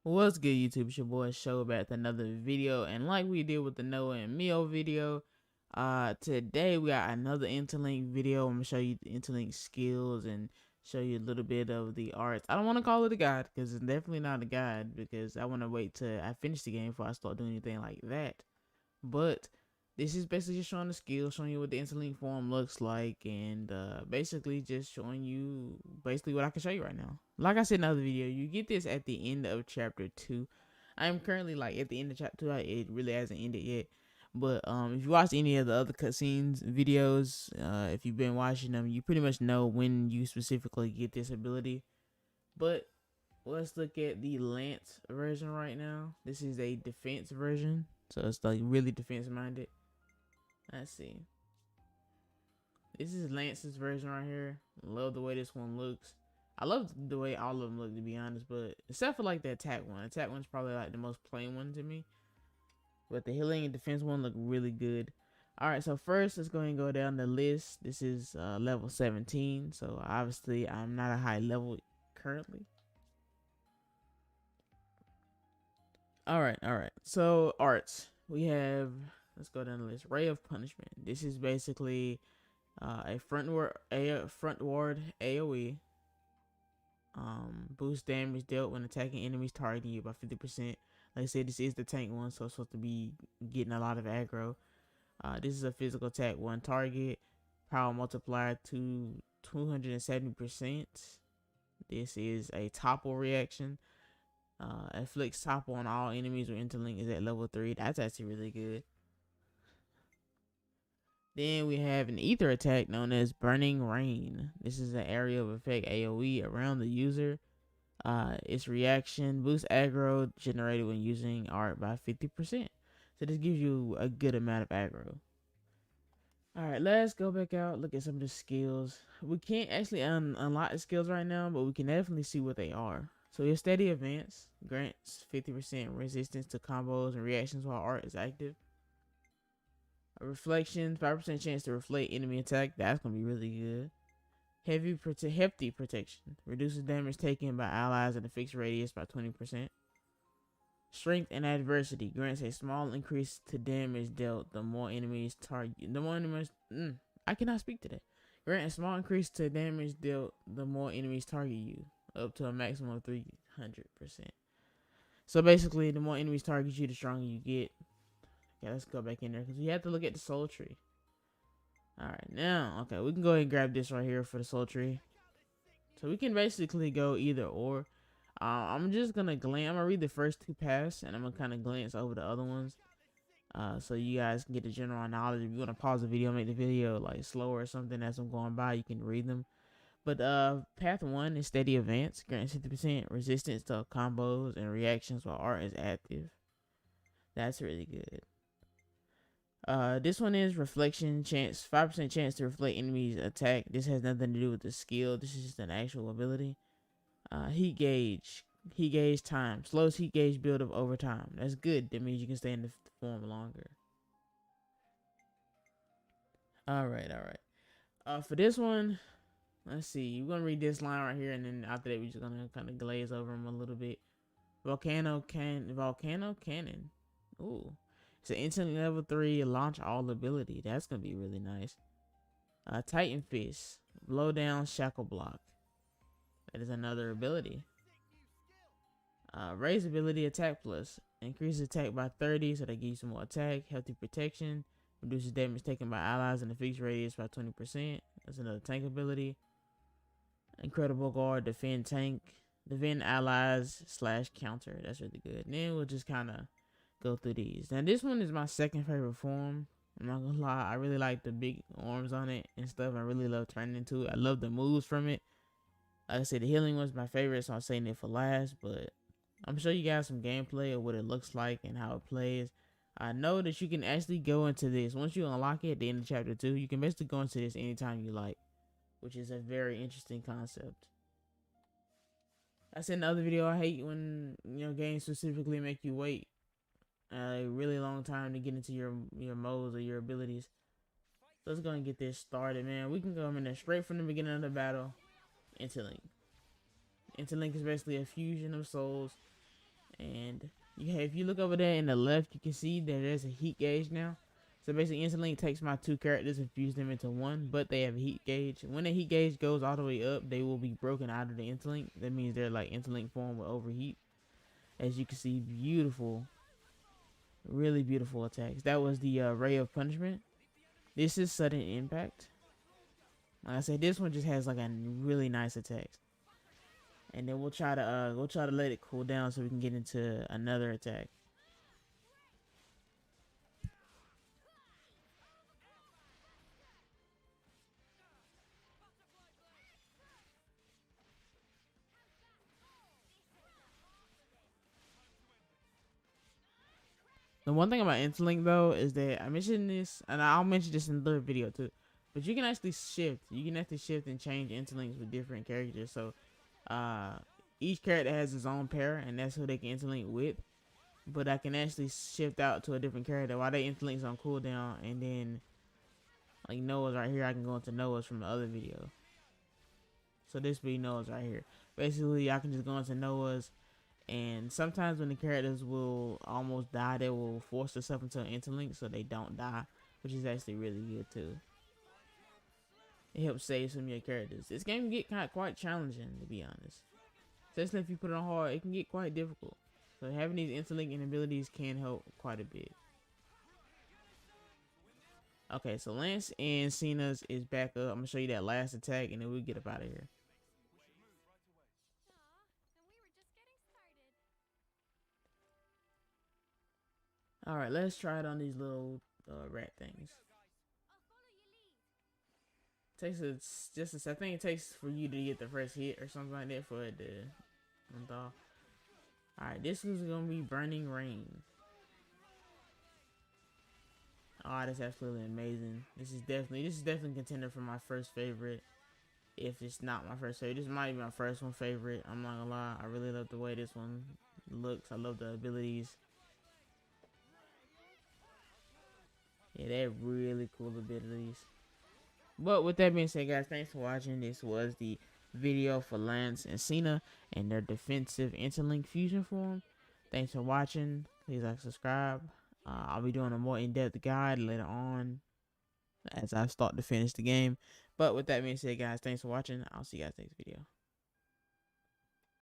What's good, YouTube? It's your boy Show back with another video, and like we did with the Noah and Mio video, today we got another Interlink video. I'm gonna show you the Interlink skills and show you a little bit of the arts. I don't want to call it a guide because it's definitely not a guide, because I want to wait till I finish the game before I start doing anything like that. But this is basically just showing the skills, showing you what the Interlink form looks like, and basically just showing you basically what I can show you right now. Like I said in another video, you get this at the end of chapter 2. I'm currently like at the end of chapter 2. Like, it really hasn't ended yet. But if you watch any of the other cutscenes videos, if you've been watching them, you pretty much know when you specifically get this ability. But let's look at the Lanz version right now. This is a defense version, so it's like really defense minded. Let's see. This is Lance's version right here. Love the way this one looks. I love the way all of them look, to be honest, but except for like the attack one. Attack one's probably like the most plain one to me. But the healing and defense one look really good. Alright, so first let's go ahead and go down the list. This is level 17, so obviously I'm not a high level currently. Alright. So arts. We have, let's go down the list. Ray of Punishment. This is basically a front ward AoE. Boost damage dealt when attacking enemies targeting you by 50%. Like I said, this is the tank one, so it's supposed to be getting a lot of aggro. This is a physical attack one target. Power multiplier to 270%. This is a topple reaction. Inflicts topple on all enemies with Interlink is at level 3. That's actually really good. Then we have an ether attack known as Burning Rain. This is an area of effect AoE around the user. Its reaction boosts aggro generated when using art by 50%. So this gives you a good amount of aggro. Alright, let's go back out, look at some of the skills. We can't actually unlock the skills right now, but we can definitely see what they are. So your steady advance grants 50% resistance to combos and reactions while art is active. A reflection, 5% chance to reflect enemy attack. That's gonna be really good. Hefty protection reduces damage taken by allies in a fixed radius by 20%. Strength and adversity grants a small increase to damage dealt the more enemies target. I cannot speak today. Grant a small increase to damage dealt the more enemies target you, up to a maximum of 300%. So basically, the more enemies target you, the stronger you get. Okay, let's go back in there because we have to look at the soul tree. Alright, now, okay, we can go ahead and grab this right here for the soul tree. So we can basically go either or. I'm just gonna glance. I'm gonna read the first two paths, and I'm gonna kind of glance over the other ones, so you guys can get the general knowledge. If you wanna pause the video, make the video like slower or something as I'm going by, you can read them. But path 1 is steady advance, grants 50% resistance to combos and reactions while art is active. That's really good. This one is reflection chance, 5% chance to reflect enemies attack. This has nothing to do with the skill. This is just an actual ability. Heat gauge time, slows heat gauge build up over time. That's good. That means you can stay in the form longer. All right. For this one, let's see. We're gonna read this line right here, and then after that, we're just gonna kind of glaze over them a little bit. Volcano cannon. Ooh. It's an instant level 3 launch all ability. That's gonna be really nice. Titan Fist, blow down shackle block. That is another ability. Raise ability attack plus. Increases attack by 30, so that gives you some more attack. Healthy protection. Reduces damage taken by allies in a fixed radius by 20%. That's another tank ability. Incredible guard, defend tank. Defend allies / counter. That's really good. And then we'll just kind of go through these. Now this one is my second favorite form. I'm not gonna lie, I really like the big arms on it and stuff. I really love turning into it. I love the moves from it. Like I said, the healing was my favorite, so I'm saying it for last. But I'm sure you guys some gameplay of what it looks like and how it plays. I know that you can actually go into this once you unlock it at the end of chapter 2. You can basically go into this anytime you like, which is a very interesting concept. I said in the other video, I hate when games specifically make you wait a really long time to get into your modes or your abilities. So let's go and get this started, man. We can go in there straight from the beginning of the battle. Interlink. Interlink is basically a fusion of souls And if you look over there in the left, you can see that there's a heat gauge now. So basically, Interlink takes my two characters and fuse them into one, but they have a heat gauge. When the heat gauge goes all the way up, they will be broken out of the Interlink. That means they're like Interlink form with overheat. As you can see, beautiful, really beautiful attacks. That was the Ray of Punishment. This is Sudden Impact. Like I said, this one just has like a really nice attacks. And then we'll try to let it cool down so we can get into another attack. The one thing about Interlink though is that I mentioned this, and I'll mention this in the third video too. But you can actually shift. You can actually shift and change interlinks with different characters. So, each character has his own pair, and that's who they can interlink with. But I can actually shift out to a different character while they interlinks on cooldown, and then like Noah's right here, I can go into Noah's from the other video. So this be Noah's right here. Basically, I can just go into Noah's, and sometimes when the characters will almost die, they will force themselves into an interlink so they don't die, which is actually really good too. It helps save some of your characters. This game can get quite challenging, to be honest. Especially if you put it on hard, it can get quite difficult. So having these interlinking abilities can help quite a bit. Okay, so Lanz+Sena's is back up. I'm gonna show you that last attack, and then we'll get up out of here. All right, let's try it on these little rat things. Takes I think it takes for you to get the first hit or something like that for it to unthaw. Alright, this is gonna be Burning Rain. Oh, that's absolutely amazing. This is definitely contender for my first favorite. If it's not my first favorite, this might be my first one favorite. I'm not gonna lie, I really love the way this one looks. I love the abilities. Yeah, they're really cool abilities. But with that being said, guys, thanks for watching. This was the video for Lanz+Sena and their defensive interlink fusion form. Thanks for watching. Please like, subscribe. I'll be doing a more in-depth guide later on as I start to finish the game. But with that being said, guys, thanks for watching. I'll see you guys next video.